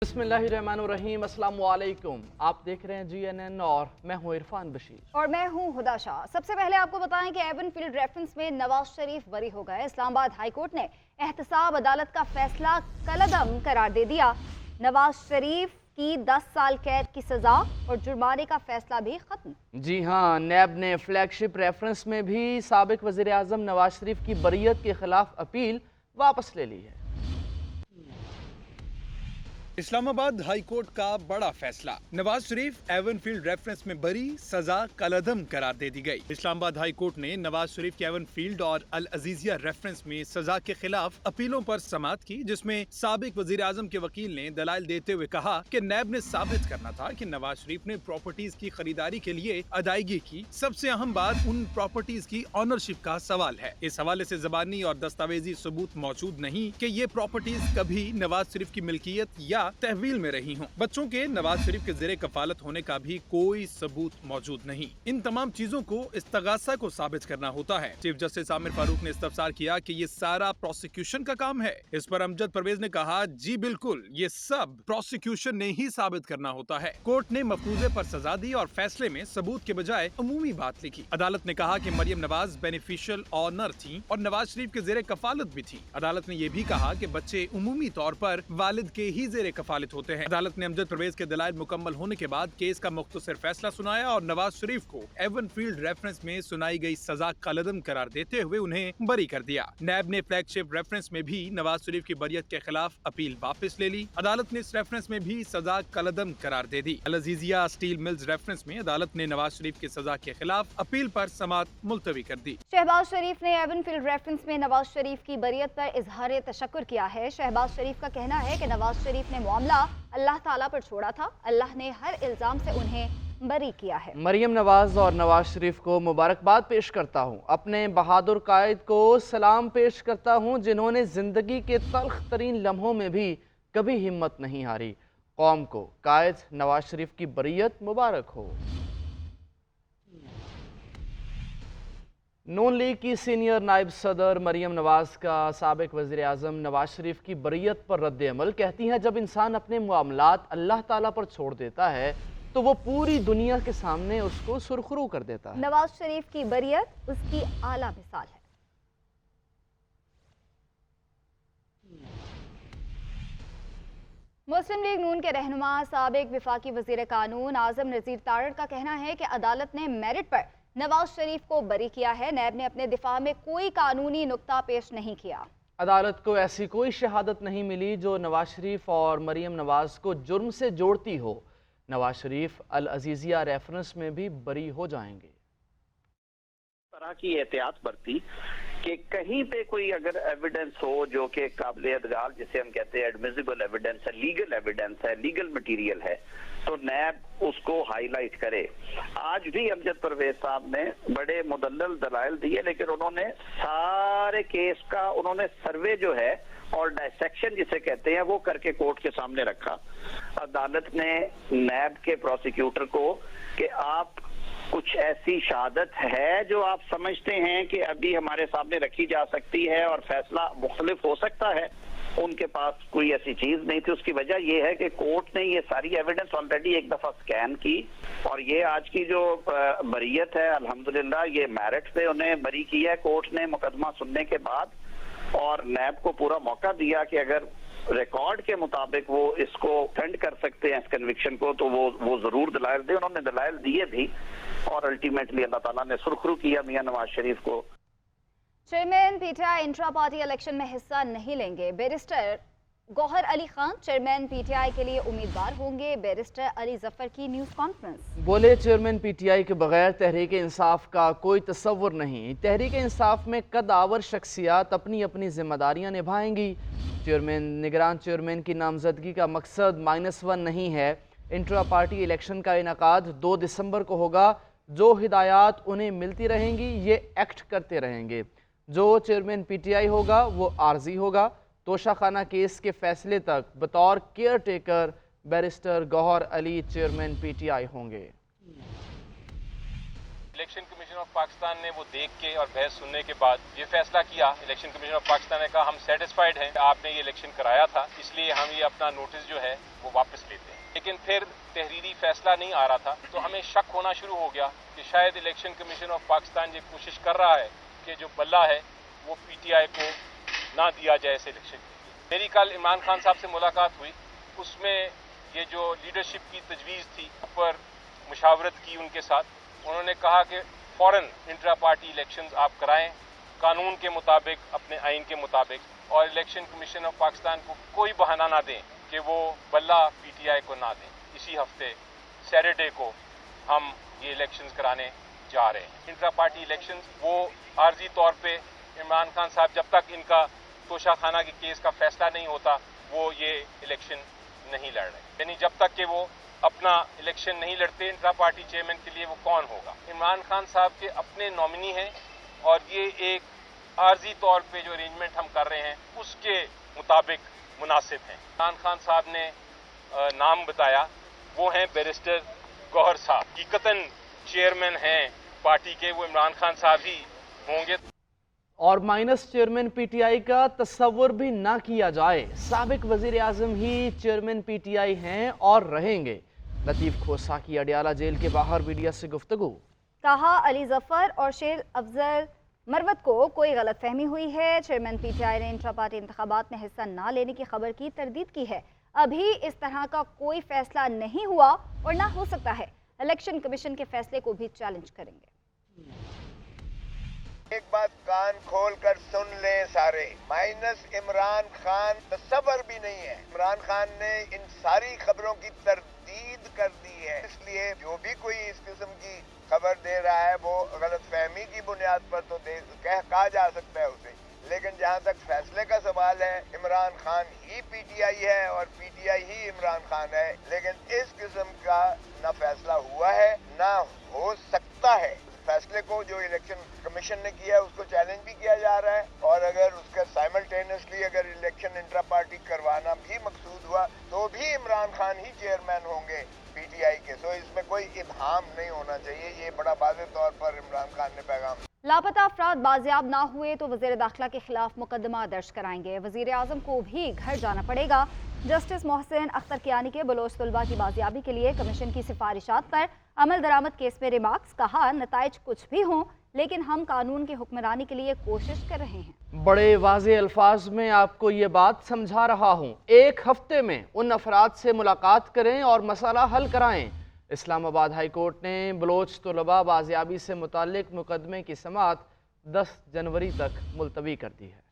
बिस्मिल्लाहिर्रहमानिर्रहीम, अस्सलाम वालेकुम। आप देख रहे हैं GNN और मैं हूँ इरफान बशीर और मैं हूँ हुदा शाह। सबसे पहले आपको बताएं कि एवनफील्ड रेफरेंस में नवाज शरीफ बरी हो गए। इस्लामाबाद हाई कोर्ट ने एहतसाब अदालत का फैसला कलअदम करार दे दिया। नवाज शरीफ की 10 साल कैद की सजा और जुर्माने का फैसला भी खत्म। जी हाँ, नैब ने फ्लैगशिप रेफरेंस में भी साबिक वज़ीर आज़म नवाज शरीफ की बरीयत के खिलाफ अपील वापस ले ली है। इस्लामाबाद हाई कोर्ट का बड़ा फैसला, नवाज शरीफ एवनफील्ड रेफरेंस में बरी, सजा कलअदम करार दे दी गई। इस्लामाबाद हाई कोर्ट ने नवाज शरीफ के एवनफील्ड और अल अजीजिया रेफरेंस में सजा के खिलाफ अपीलों पर समाअत की, जिसमें साबिक वजीर आजम के वकील ने दलाइल देते हुए कहा कि नैब ने साबित करना था कि नवाज शरीफ ने प्रॉपर्टीज की खरीदारी के लिए अदायगी की। सबसे अहम बात उन प्रॉपर्टीज की ऑनरशिप का सवाल है। इस हवाले से ज़बानी और दस्तावेजी सबूत मौजूद नहीं कि ये प्रॉपर्टीज कभी नवाज शरीफ की मिल्कियत या तहवील में रही हों। बच्चों के नवाज शरीफ के ज़ेरे कफालत होने का भी कोई सबूत मौजूद नहीं। इन तमाम चीजों को इस्तगासा को साबित करना होता है। चीफ जस्टिस आमिर फारूक ने इस्तफसार किया कि ये सारा प्रोसिक्यूशन का काम है। इस पर अमजद परवेज ने कहा, जी बिल्कुल, ये सब प्रोसिक्यूशन ने ही साबित करना होता है। कोर्ट ने मफरूजे पर सजा दी और फैसले में सबूत के बजाय अमूमी बात लिखी। अदालत ने कहा कि मरियम नवाज बेनिफिशियल ऑनर थी और नवाज शरीफ के ज़ेरे कफालत भी थी। अदालत ने यह भी कहा कि बच्चे उमूमी तौर पर वालिद के ही ज़ेरे कफालत होते हैं। अदालत ने अमजद परवेज के दलाइल मुकम्मल होने के बाद केस का मुख्तसर फैसला सुनाया और नवाज शरीफ को एवनफील्ड रेफरेंस में सुनाई गई सजा कलअदम करार देते हुए उन्हें बरी कर दिया। नैब ने फ्लैगशिप रेफरेंस में भी नवाज शरीफ की बरियत के खिलाफ अपील वापस ले ली। अदालत ने इस रेफरेंस में भी सजा कलअदम करार दे दी। अल अजीजिया स्टील मिल्स रेफरेंस में अदालत ने नवाज शरीफ की सजा के खिलाफ अपील पर समाअत मुलतवी कर दी। शहबाज शरीफ ने एवनफील्ड रेफरेंस में नवाज शरीफ की बरियत पर इजहार तशक्कुर किया है। शहबाज शरीफ का कहना है कि नवाज शरीफ ने मामला अल्लाह ताला पर छोड़ा था। अल्लाह ने हर इल्जाम से उन्हें बरी किया है। मरियम नवाज और नवाज शरीफ को मुबारकबाद पेश करता हूँ। अपने बहादुर कायद को सलाम पेश करता हूँ, जिन्होंने जिंदगी के तल्ख तरीन लम्हों में भी कभी हिम्मत नहीं हारी। कौम को कायद नवाज शरीफ की बरीयत मुबारक हो। नून लीग की सीनियर नायब सदर मरियम नवाज का साबिक वज़ीर आज़म नवाज शरीफ की बरीयत पर रद्द अमल। कहती हैं, जब इंसान अपने मामलात अल्लाह ताला पर छोड़ देता है तो वो पूरी दुनिया के सामने उसको सुरखरू कर देता है। नवाज शरीफ की बरीयत उसकी आला मिसाल है। मुस्लिम लीग नून के रहनुमा साबिक विफाकी वज़ीर कानून आज़म नज़ीर तारड़ का कहना है कि अदालत ने मेरिट पर नवाज शरीफ को बरी किया है। नैब ने अपने दिफा में कोई कानूनी नुक्ता पेश नहीं किया। अदालत को ऐसी कोई शहादत नहीं मिली जो नवाज शरीफ और मरियम नवाज को जुर्म से जोड़ती हो। नवाज शरीफ अल अजीजिया रेफरेंस में भी बरी हो जाएंगे। तरह की एहतियात बरती कि कहीं पे कोई अगर एविडेंस हो जो कि काबिल अदगार, जिसे हम कहते हैं एडमिसिबल एविडेंस है, लीगल एविडेंस है, लीगल मटेरियल है, तो नैब उसको हाईलाइट करे। आज भी अमजद परवेज साहब ने बड़े मुदल्लल दलाइल दिए, लेकिन उन्होंने सारे केस का उन्होंने सर्वे जो है और डायसेक्शन जिसे कहते हैं वो करके कोर्ट के सामने रखा। अदालत ने नैब के प्रोसिक्यूटर को कि आप कुछ ऐसी शहादत है जो आप समझते हैं कि अभी हमारे सामने रखी जा सकती है और फैसला मुख्तलिफ हो सकता है, उनके पास कोई ऐसी चीज नहीं थी। उसकी वजह यह है कि कोर्ट ने ये सारी एविडेंस ऑलरेडी एक दफा स्कैन की और ये आज की जो बरीयत है अल्हम्दुलिल्लाह ये मेरिट पे उन्हें बरी किया है कोर्ट ने मुकदमा सुनने के बाद, और नैब को पूरा मौका दिया कि अगर रिकॉर्ड के मुताबिक वो इसको ठंड कर सकते हैं इस कन्विक्शन को, तो वो जरूर दलाइल दे। उन्होंने दलाइल दिए भी और अल्टीमेटली अल्लाह ताला ने सुरखरू किया मियां नवाज शरीफ को। Chairman PTI intra party election में हिस्सा नहीं लेंगे। Barrister Gohar Ali Khan chairman PTI के लिए उम्मीदवार होंगे। बैरिस्टर अली जफर की न्यूज कॉन्फ्रेंस। बोले, चेयरमैन पीटीआई के बगैर तहरीक इंसाफ का कोई तस्वुर नहीं। तहरीक इंसाफ में कदावर शख्सियात अपनी अपनी जिम्मेदारियां निभाएंगी। चेयरमैन निगरान चेयरमैन की नामजदगी का मकसद -1 नहीं है। इंट्रा पार्टी इलेक्शन का इनकाद 2 दिसंबर को होगा। जो हिदायत उन्हें मिलती रहेंगी ये एक्ट करते रहेंगे। जो चेयरमैन पीटीआई होगा वो आर्जी होगा। तोशाखाना केस के फैसले तक बतौर caretaker barrister Gohar Ali chairman PTI होंगे। इलेक्शन कमीशन ऑफ पाकिस्तान ने वो देख के और बहस सुनने के बाद ये फैसला किया। इलेक्शन कमीशन ऑफ पाकिस्तान ने कहा हम सेटिस्फाइड हैं, आपने ये इलेक्शन कराया था, इसलिए हम ये अपना नोटिस जो है वो वापस लेते हैं। लेकिन फिर तहरीरी फैसला नहीं आ रहा था, तो हमें शक होना शुरू हो गया कि शायद इलेक्शन कमीशन ऑफ पाकिस्तान ये कोशिश कर रहा है कि जो बल्ला है वो PTI को ना दिया जाए इस इलेक्शन के लिए। मेरी कल इमरान खान साहब से मुलाकात हुई, उसमें ये जो लीडरशिप की तजवीज़ थी पर मुशावरत की उनके साथ। उन्होंने कहा कि फौरन इंट्रा पार्टी इलेक्शंस आप कराएं कानून के मुताबिक, अपने आइन के मुताबिक, और इलेक्शन कमीशन ऑफ पाकिस्तान को कोई बहाना ना दें कि वो बल्ला PTI को ना दें। इसी हफ्ते सैटरडे को हम ये इलेक्शंस कराने जा रहे हैं। इंट्रा पार्टी इलेक्शंस वो आर्जी तौर पे इमरान खान साहब जब तक इनका तोशाखाना के केस का फैसला नहीं होता वो ये इलेक्शन नहीं लड़ रहे, यानी जब तक कि वो अपना इलेक्शन नहीं लड़ते इंट्रा पार्टी चेयरमैन के लिए वो कौन होगा। इमरान खान साहब के अपने नॉमिनी हैं और ये एक आर्जी तौर पे जो अरेंजमेंट हम कर रहे हैं उसके मुताबिक मुनासिब हैं। इमरान खान साहब ने नाम बताया, वो हैं बैरिस्टर गौहर साहब। हकीकतन चेयरमैन हैं पार्टी के, वो इमरान खान साहब ही होंगे। और माइनस चेयरमैन PTI का तस्वुर भी ना किया जाए, साबिक वजीर आजम ही चेयरमैन PTI हैं और रहेंगे। लतीफ खोसा की अडियाला जेल के बाहर मीडिया से गुफ्तगू। कहा अली जफर और शेर अफजल मरवत को कोई गलतफहमी हुई है। चेयरमैन PTI ने इंट्रा पार्टी इंतखाबात में हिस्सा ना लेने की खबर की तरदीद की है। अभी इस तरह का कोई फैसला नहीं हुआ और ना हो सकता है। इलेक्शन कमीशन के फैसले को भी चैलेंज करेंगे। एक बात कान खोल कर सुन ले सारे, माइनस इमरान खान तस्वर भी नहीं है। इमरान खान ने इन सारी खबरों की तरदीद कर दी है, इसलिए जो भी कोई इस किस्म की खबर दे रहा है वो गलतफहमी की बुनियाद पर तो कहा जा सकता है उसे। लेकिन जहाँ तक फैसले का सवाल है, इमरान खान ही PTI है और PTI ही इमरान खान है। लेकिन इस किस्म का ना फैसला हुआ है ना हो सकता है। फैसले को जो इलेक्शन कमीशन ने किया है उसको चैलेंज भी किया जा रहा है, और अगर उसका साइमल्टेनियसली अगर इलेक्शन इंट्रा पार्टी करवाना भी मकसूद हुआ तो भी इमरान खान ही चेयरमैन होंगे PTI के। तो इसमें कोई इब्हाम नहीं होना चाहिए। ये बड़ा वाज़ेह तौर पर इमरान खान ने पैगाम। लापता अफराद बाजियाब ना हुए तो वज़ीर दाखिला के खिलाफ मुकदमा दर्ज कराएंगे। वज़ीर आज़म को भी घर जाना पड़ेगा। जस्टिस मोहसिन अख्तर कियानी के बलोच तलबा की बाजियाबी के लिए कमीशन की सिफारिशात पर अमल दरामद केस में रिमार्क्स। कहा नताइज कुछ भी हों लेकिन हम कानून की हुक्मरानी के लिए कोशिश कर रहे हैं। बड़े वाज़े अल्फाज में आपको ये बात समझा रहा हूँ, एक हफ्ते में उन अफराद से मुलाकात करें और मसला हल कराएं। इस्लामाबाद हाई कोर्ट ने बलोच तलबा बाजियाबी से मुताल्लिक मुकदमे की समाअत 10 जनवरी तक मुलतवी कर दी है।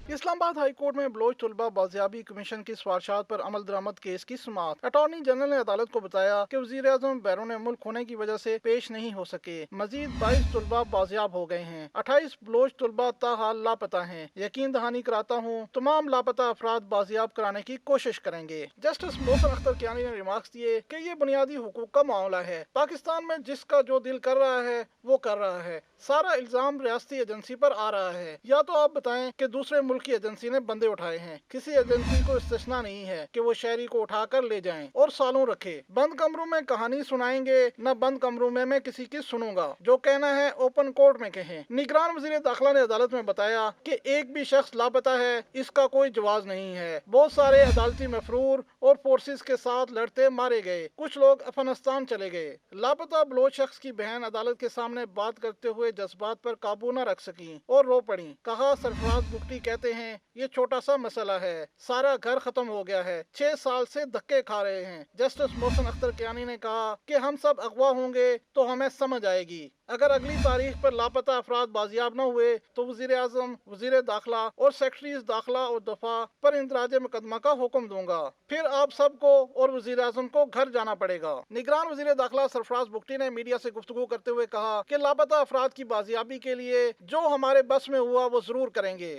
इस्लामाबाद हाई कोर्ट में बलोच तलबा बाजियाबी कमीशन की सिफारिशात पर अमल दरामद केस की समाअत। अटॉर्नी जनरल ने अदालत को बताया कि वज़ीर आज़म बैरून मुल्क होने की वजह से पेश नहीं हो सके। मजीद 22 तलबा बाजियाब हो गए हैं। 28 बलोच तलबा ताहाल लापता हैं। यकीन दहानी कराता हूँ तमाम लापता अफराद बाजियाब कराने की कोशिश करेंगे। जस्टिस मोहसिन अख्तर कियानी ने रिमार्क्स दिए कि ये बुनियादी हुकूक का मामला है। पाकिस्तान में जिसका जो दिल कर रहा है वो कर रहा है। सारा इल्जाम रियासती एजेंसी पर आ रहा है। या तो आप बताएं कि दूसरे मुल्क की एजेंसी ने बंदे उठाए हैं। किसी एजेंसी को इस्तिस्ना नहीं है कि वो शहरी को उठाकर ले जाएं और सालों रखे। बंद कमरों में कहानी सुनाएंगे, न बंद कमरों में मैं किसी की सुनूंगा। जो कहना है ओपन कोर्ट में कहें। निगरान वजीर दाखिला ने अदालत में बताया कि एक भी शख्स लापता है, इसका कोई जवाब नहीं है। बहुत सारे अदालती मफरूर और फोर्सेस के साथ लड़ते मारे गए। कुछ लोग अफगानिस्तान चले गए। लापता बलोच शख्स की बहन अदालत के सामने बात करते हुए जज्बात पर काबू न रख सकी और रो पड़ी। कहा सरफराज बुगटी कहते हैं ये छोटा सा मसला है, सारा घर खत्म हो गया है, 6 साल से धक्के खा रहे हैं। जस्टिस मोहसिन अख्तर कियानी ने कहा कि हम सब अगवा होंगे तो हमें समझ आएगी। अगर अगली तारीख पर लापता अफराद बाजियाब न हुए तो वजीर आजम, वजीर दाखिला और सेक्रेटरीज दाखिला और दफा पर इंदराज मुकदमा का हुक्म दूंगा। फिर आप सबको और वजीर आजम को घर जाना पड़ेगा। निगरान वजीर दाखिला सरफराज बुगटी ने मीडिया से गुफ्तगू करते हुए कहा कि लापता अफराद की बाजियाबी के लिए जो हमारे बस में हुआ वो जरूर करेंगे।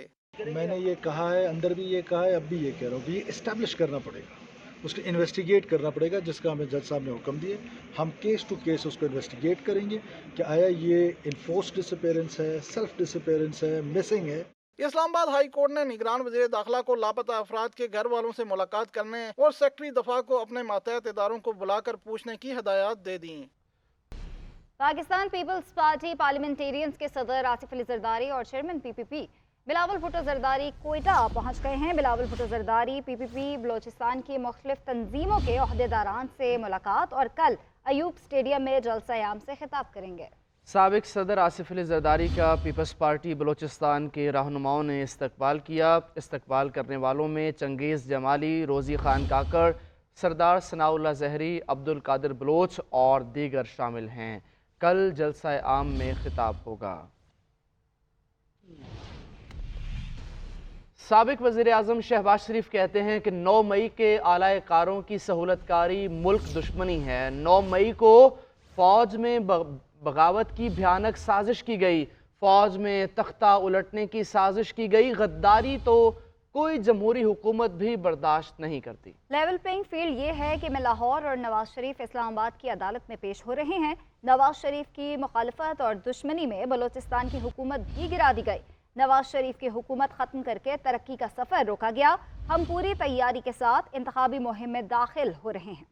मैंने ये कहा है, अंदर भी ये कहा है, अब भी ये कह रहा हूँ कि ये इस्टेब्लिश करना पड़ेगा, उसको इन्वेस्टिगेट करना पड़ेगा, जिसका हमें जज साहब ने हुक्म दिए। हम केस टू केस उसको इन्वेस्टिगेट करेंगे कि आया ये इन्फोर्स डिसअपीयरेंस है, सेल्फ डिसअपीयरेंस है, मिसिंग है। इस्लामाबाद हाई कोर्ट ने निगरान वज़ीर दाखिला को लापता अफराद के घर वालों से मुलाकात करने और सेक्रेटरी दफा को अपने मातहत इदारों को बुलाकर पूछने की हिदायत दे दी। पाकिस्तान पीपल्स पार्टी पार्लियामेंटेरियंस के सदर आसिफ अली जरदारी और चेयरमैन पीपीपी बिलावल भुट्टो जरदारी कोयटा पहुंच गए हैं। बिलावल भुट्टो जरदारी पीपीपी बलोचिस्तान की मुख्तलिफ तंजीमों के ओहदेदारान से मुलाकात और कल अयूब स्टेडियम में जलसा-ए-आम से खिताब करेंगे। साबिक सदर आसिफ अली जरदारी का पीपल्स पार्टी बलोचिस्तान के रहनुमाओं ने इस्तकबाल किया। इस्तकबाल करने वालों में चंगेज़ जमाली, रोज़ी खान काकड़, सरदार सनाउल्लाह ज़हरी, अब्दुल कादिर बलोच और दीगर शामिल हैं। कल जलसा-ए-आम में खिताब होगा। साबिक वज़ीर-ए-आज़म शहबाज शरीफ कहते हैं कि 9 मई के आला कारों की सहूलतकारी मुल्क दुश्मनी है। 9 मई को फ़ौज में बगावत की भयानक साजिश की गई, फ़ौज में तख्ता उलटने की साजिश की गई। गद्दारी तो कोई जमहूरी हुकूमत भी बर्दाश्त नहीं करती। लेवल प्लेइंग फील्ड ये है कि मैं लाहौर और नवाज शरीफ इस्लामाबाद की अदालत में पेश हो रहे हैं। नवाज शरीफ की मुखालफत और दुश्मनी में बलोचिस्तान की हुकूमत भी गिरा दी गई। नवाज शरीफ की हुकूमत ख़त्म करके तरक्की का सफ़र रोका गया। हम पूरी तैयारी के साथ इंतखाबी मुहिम में दाखिल हो रहे हैं।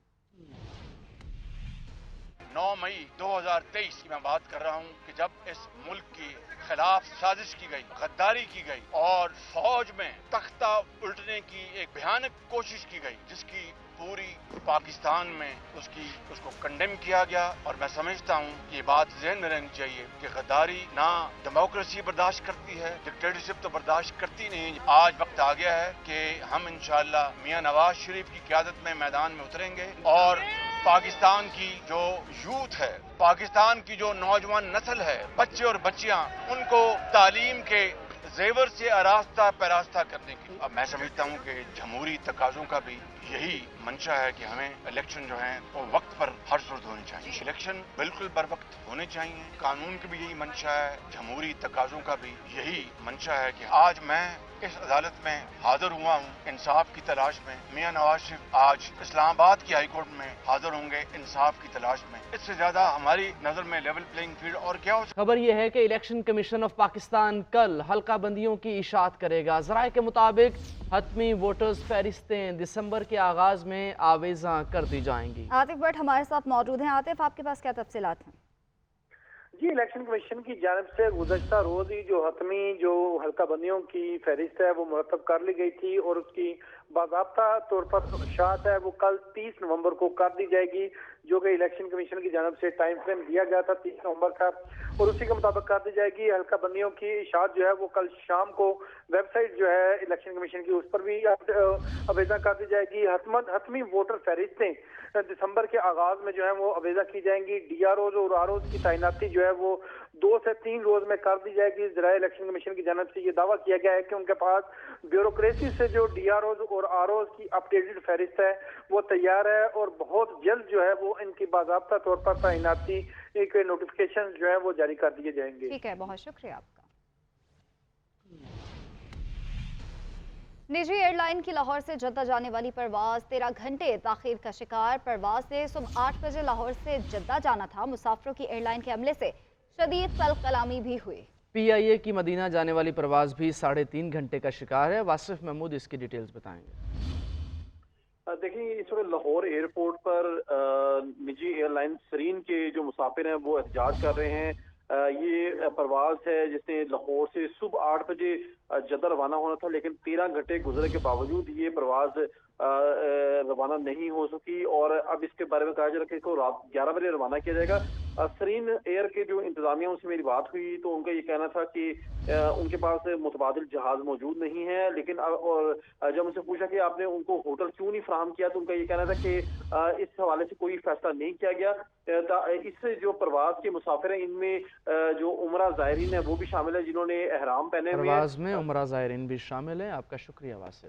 9 मई 2023 की मैं बात कर रहा हूँ कि जब इस मुल्क की खिलाफ साजिश की गई, गद्दारी की गई और फौज में तख्ता उल्टने की एक भयानक कोशिश की गई, जिसकी पूरी पाकिस्तान में उसको कंडेम किया गया। और मैं समझता हूँ कि ये बात ज़हन में रहनी चाहिए कि गद्दारी ना डेमोक्रेसी बर्दाश्त करती है, डिक्टेटरशिप तो बर्दाश्त करती नहीं। आज वक्त आ गया है कि हम इंशाअल्लाह मियां नवाज शरीफ की क़यादत में मैदान में उतरेंगे और पाकिस्तान की जो यूथ है, पाकिस्तान की जो नौजवान नस्ल है, बच्चे और बच्चियां, उनको तालीम के जेवर से आरास्ता पैरास्ता करने की। अब मैं समझता हूँ कि जमहूरी तकाज़ों का भी यही मंशा है कि हमें इलेक्शन जो है वो वक्त पर हर सूरत होनी चाहिए। इलेक्शन बिल्कुल बर वक्त होने चाहिए। कानून की भी यही मंशा है, जमहूरी तकाज़ों का भी यही मंशा है कि आज मैं इस अदालत में हाजिर हुआ हूँ इंसाफ की तलाश में। मियां नवाज शरीफ आज इस्लामाबाद की हाई कोर्ट में हाजिर होंगे इंसाफ की तलाश में। इससे ज्यादा हमारी नजर में लेवल प्लेइंग फील्ड और क्या हो सकता। खबर यह है कि इलेक्शन कमीशन ऑफ पाकिस्तान कल हल्का बंदियों की इशाअत करेगा। ज़राए के मुताबिक हतमी वोटर्स फहरिस्तें दिसंबर के आगाज में आवेज़ा कर दी जाएंगी। आतिफ भट्ट हमारे साथ मौजूद हैं। आतिफ, आपके पास क्या तफसीलात हैं? जी, इलेक्शन कमीशन की जानिब से गुज़श्ता रोज ही जो हतमी जो हल्का बंदियों की फहरिस्त है वो मुरतब कर ली गई थी और उसकी बाज़ाब्ता तौर पर इशाअत है वो कल 30 नवंबर को कर दी जाएगी, जो कि इलेक्शन कमीशन की जानिब से टाइम फ्रेम दिया गया था 30 नवंबर का, और उसी के मुताबिक कर दी जाएगी। हल्का बंदियों की इशाअत जो है वो कल शाम को वेबसाइट जो है इलेक्शन कमीशन की उस पर भी अवेजा कर दी जाएगी। हतमी वोटर फहरिस्तें दिसंबर के आगाज में जो है वो अवेजा की जाएंगी। DROs और ROs की तैनाती जो है वो 2 से 3 रोज में कर दी जाएगी। ज़राए इलेक्शन कमीशन की जानिब से ये दावा किया गया है कि उनके पास ब्यूरोक्रेसी से जो DROs और ROs की अपडेटेड फहरिस्त है वो तैयार है और बहुत जल्द जो है वो इनकी बाज़ाब्ता तौर पर तैनाती के नोटिफिकेशन जो है वो जारी कर दिए जाएंगे। ठीक है, बहुत शुक्रिया आपका। निजी एयरलाइन की लाहौर से जद्दा जाने वाली परवाज 13 घंटे ताखीर का शिकार। परवाज ने सुबह 8 बजे लाहौर से जद्दा जाना था। मुसाफिरों की एयरलाइन के हमले से शदीद कलकलामी भी हुई। PIA की मदीना जाने वाली परवाज भी 3.5 घंटे का शिकार है। वासिफ महमूद इसकी डिटेल्स बताएंगे। देखिए, इस वक्त लाहौर एयरपोर्ट पर निजी एयरलाइन सरीन के जो मुसाफिर हैं वो एहतजाज कर रहे हैं। ये परवाज है जिसने लाहौर से सुबह 8 बजे जद्दा रवाना होना था, लेकिन 13 घंटे गुजरने के बावजूद ये परवाज रवाना नहीं हो सकी और अब इसके बारे में कहा जा रहा है कि इसको रात 11 बजे रवाना किया जाएगा। सरीन एयर के जो इंतजामिया उनसे मेरी बात हुई तो उनका ये कहना था कि उनके पास मुतबादिल जहाज मौजूद नहीं है, लेकिन और जब उनसे पूछा कि आपने उनको होटल क्यों नहीं फराहम किया तो उनका ये कहना था कि इस हवाले से कोई फैसला नहीं किया गया। इससे जो प्रवास के मुसाफिर हैं इनमें जो उमरा ज़ायरीन है वो भी शामिल है जिन्होंने एहराम पहने हुए हैं। प्रवास में उमरा ज़ायरीन भी शामिल है। आपका शुक्रिया वासिफ।